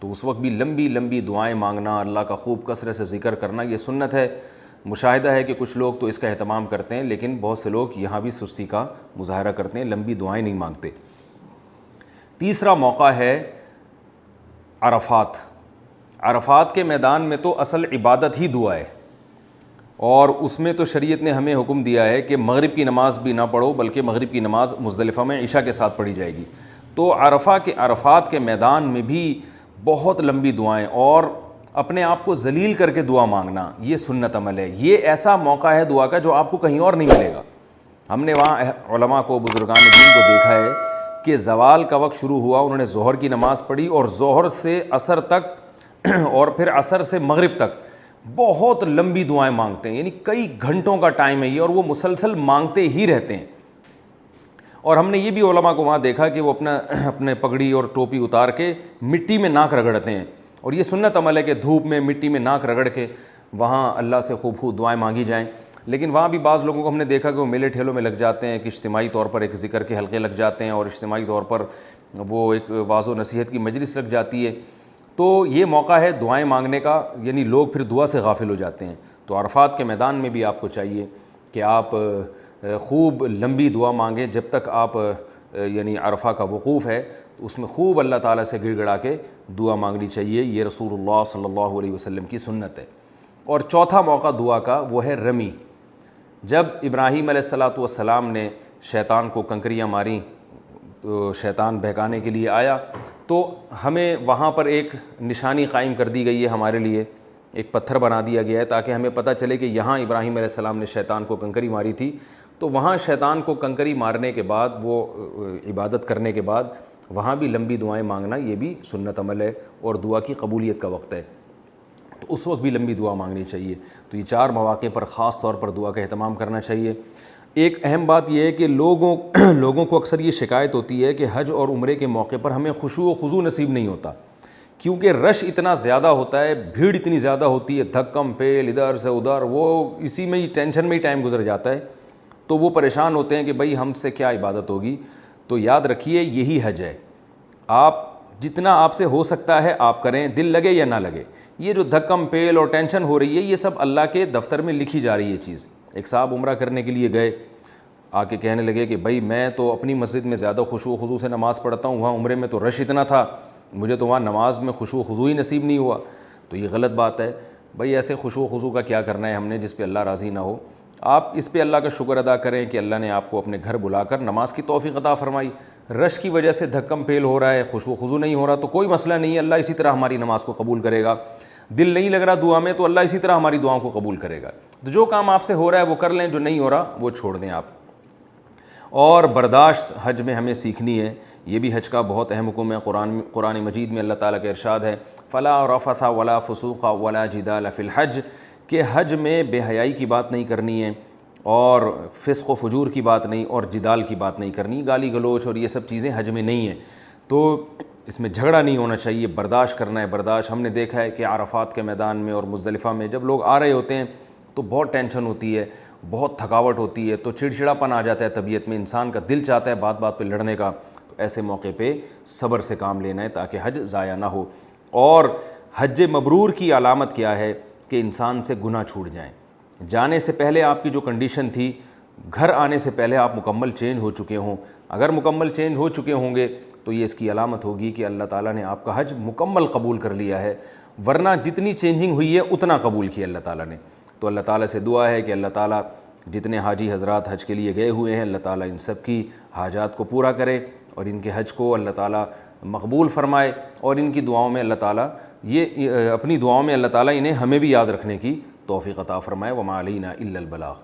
تو اس وقت بھی لمبی لمبی دعائیں مانگنا, اللہ کا خوب کثرت سے ذکر کرنا, یہ سنت ہے. مشاہدہ ہے کہ کچھ لوگ تو اس کا اہتمام کرتے ہیں, لیکن بہت سے لوگ یہاں بھی سستی کا مظاہرہ کرتے ہیں, لمبی دعائیں نہیں مانگتے. تیسرا موقع ہے عرفات. عرفات کے میدان میں تو اصل عبادت ہی دعا ہے, اور اس میں تو شریعت نے ہمیں حکم دیا ہے کہ مغرب کی نماز بھی نہ پڑھو, بلکہ مغرب کی نماز مزدلفہ میں عشاء کے ساتھ پڑھی جائے گی. تو عرفات کے میدان میں بھی بہت لمبی دعائیں اور اپنے آپ کو ذلیل کر کے دعا مانگنا, یہ سنت عمل ہے. یہ ایسا موقع ہے دعا کا جو آپ کو کہیں اور نہیں ملے گا. ہم نے وہاں علماء کو, بزرگان دین کو دیکھا ہے کہ زوال کا وقت شروع ہوا, انہوں نے ظہر کی نماز پڑھی, اور ظہر سے عصر تک اور پھر عصر سے مغرب تک بہت لمبی دعائیں مانگتے ہیں. یعنی کئی گھنٹوں کا ٹائم ہے یہ, اور وہ مسلسل مانگتے ہی رہتے ہیں. اور ہم نے یہ بھی علماء کو وہاں دیکھا کہ وہ اپنے پگڑی اور ٹوپی اتار کے مٹی میں ناک رگڑتے ہیں, اور یہ سنت عمل ہے کہ دھوپ میں مٹی میں ناک رگڑ کے وہاں اللہ سے خوب دعائیں مانگی جائیں. لیکن وہاں بھی بعض لوگوں کو ہم نے دیکھا کہ وہ میلے ٹھیلوں میں لگ جاتے ہیں, کہ اجتماعی طور پر ایک ذکر کے حلقے لگ جاتے ہیں, اور اجتماعی طور پر وہ ایک واعظ و نصیحت کی مجلس لگ جاتی ہے. تو یہ موقع ہے دعائیں مانگنے کا, یعنی لوگ پھر دعا سے غافل ہو جاتے ہیں. تو عرفات کے میدان میں بھی آپ کو چاہیے کہ آپ خوب لمبی دعا مانگیں. جب تک آپ یعنی عرفہ کا وقوف ہے تو اس میں خوب اللہ تعالیٰ سے گڑ گڑا کے دعا مانگنی چاہیے. یہ رسول اللہ صلی اللہ علیہ وسلم کی سنت ہے. اور چوتھا موقع دعا کا وہ ہے رمی. جب ابراہیم علیہ السلام نے شیطان کو کنکریاں ماریں تو شیطان بہکانے کے لیے آیا, تو ہمیں وہاں پر ایک نشانی قائم کر دی گئی ہے ہمارے لیے, ایک پتھر بنا دیا گیا ہے تاکہ ہمیں پتہ چلے کہ یہاں ابراہیم علیہ السلام نے شیطان کو کنکری ماری تھی. تو وہاں شیطان کو کنکری مارنے کے بعد, وہ عبادت کرنے کے بعد وہاں بھی لمبی دعائیں مانگنا, یہ بھی سنت عمل ہے اور دعا کی قبولیت کا وقت ہے. تو اس وقت بھی لمبی دعا مانگنی چاہیے. تو یہ 4 مواقع پر خاص طور پر دعا کا اہتمام کرنا چاہیے. ایک اہم بات یہ ہے کہ لوگوں کو اکثر یہ شکایت ہوتی ہے کہ حج اور عمرے کے موقع پر ہمیں خشوع و خضوع نصیب نہیں ہوتا, کیونکہ رش اتنا زیادہ ہوتا ہے, بھیڑ اتنی زیادہ ہوتی ہے, دھکم پھیل ادھر سے ادھر, وہ اسی میں ہی ٹینشن میں ہی ٹائم گزر جاتا ہے. تو وہ پریشان ہوتے ہیں کہ بھائی ہم سے کیا عبادت ہوگی. تو یاد رکھیے یہی حج ہے. آپ جتنا آپ سے ہو سکتا ہے آپ کریں, دل لگے یا نہ لگے. یہ جو دھکم پیل اور ٹینشن ہو رہی ہے یہ سب اللہ کے دفتر میں لکھی جا رہی ہے چیز. ایک صاحب عمرہ کرنے کے لیے گئے, آ کے کہنے لگے کہ بھائی میں تو اپنی مسجد میں زیادہ خشوع و خضوع سے نماز پڑھتا ہوں, وہاں عمرے میں تو رش اتنا تھا, مجھے تو وہاں نماز میں خشوع و خضوع ہی نصیب نہیں ہوا. تو یہ غلط بات ہے. بھائی ایسے خشوع و خضوع کا کیا کرنا ہے ہم نے جس پہ اللہ راضی نہ ہو. آپ اس پہ اللہ کا شکر ادا کریں کہ اللہ نے آپ کو اپنے گھر بلا کر نماز کی توفیق عطا فرمائی. رش کی وجہ سے دھکم پیل ہو رہا ہے, خشوع و خضوع نہیں ہو رہا, تو کوئی مسئلہ نہیں ہے, اللہ اسی طرح ہماری نماز کو قبول کرے گا. دل نہیں لگ رہا دعا میں تو اللہ اسی طرح ہماری دعاؤں کو قبول کرے گا. تو جو کام آپ سے ہو رہا ہے وہ کر لیں, جو نہیں ہو رہا وہ چھوڑ دیں آپ. اور برداشت حج میں ہمیں سیکھنی ہے, یہ بھی حج کا بہت اہم حکم ہے. قرآن مجید میں اللہ تعالیٰ کا ارشاد ہے فلا رفث ولا فسوق ولا جدال فی الحج, کہ حج میں بے حیائی کی بات نہیں کرنی ہے, اور فسق و فجور کی بات نہیں, اور جدال کی بات نہیں کرنی, گالی گلوچ اور یہ سب چیزیں حج میں نہیں ہیں. تو اس میں جھگڑا نہیں ہونا چاہیے, برداشت کرنا ہے. برداشت ہم نے دیکھا ہے کہ عرفات کے میدان میں اور مزدلفہ میں جب لوگ آ رہے ہوتے ہیں تو بہت ٹینشن ہوتی ہے, بہت تھکاوٹ ہوتی ہے, تو چڑچڑاپن آ جاتا ہے طبیعت میں, انسان کا دل چاہتا ہے بات بات پہ لڑنے کا. تو ایسے موقع پہ صبر سے کام لینا ہے تاکہ حج ضائع نہ ہو. اور حج مبرور کی علامت کیا ہے کہ انسان سے گناہ چھوٹ جائیں. جانے سے پہلے آپ کی جو کنڈیشن تھی, گھر آنے سے پہلے آپ مکمل چینج ہو چکے ہوں. اگر مکمل چینج ہو چکے ہوں گے تو یہ اس کی علامت ہوگی کہ اللہ تعالیٰ نے آپ کا حج مکمل قبول کر لیا ہے, ورنہ جتنی چینجنگ ہوئی ہے اتنا قبول کیا اللہ تعالیٰ نے. تو اللہ تعالیٰ سے دعا ہے کہ اللہ تعالیٰ جتنے حاجی حضرات حج کے لیے گئے ہوئے ہیں اللہ تعالیٰ ان سب کی حاجات کو پورا کرے, اور ان کے حج کو اللہ تعالیٰ مقبول فرمائے, اور ان کی دعاؤں میں اللہ تعالیٰ اپنی دعاؤں میں اللہ تعالیٰ انہیں ہمیں بھی یاد رکھنے کی توفیق عطا فرمائے. وما علینا الا البلاغ.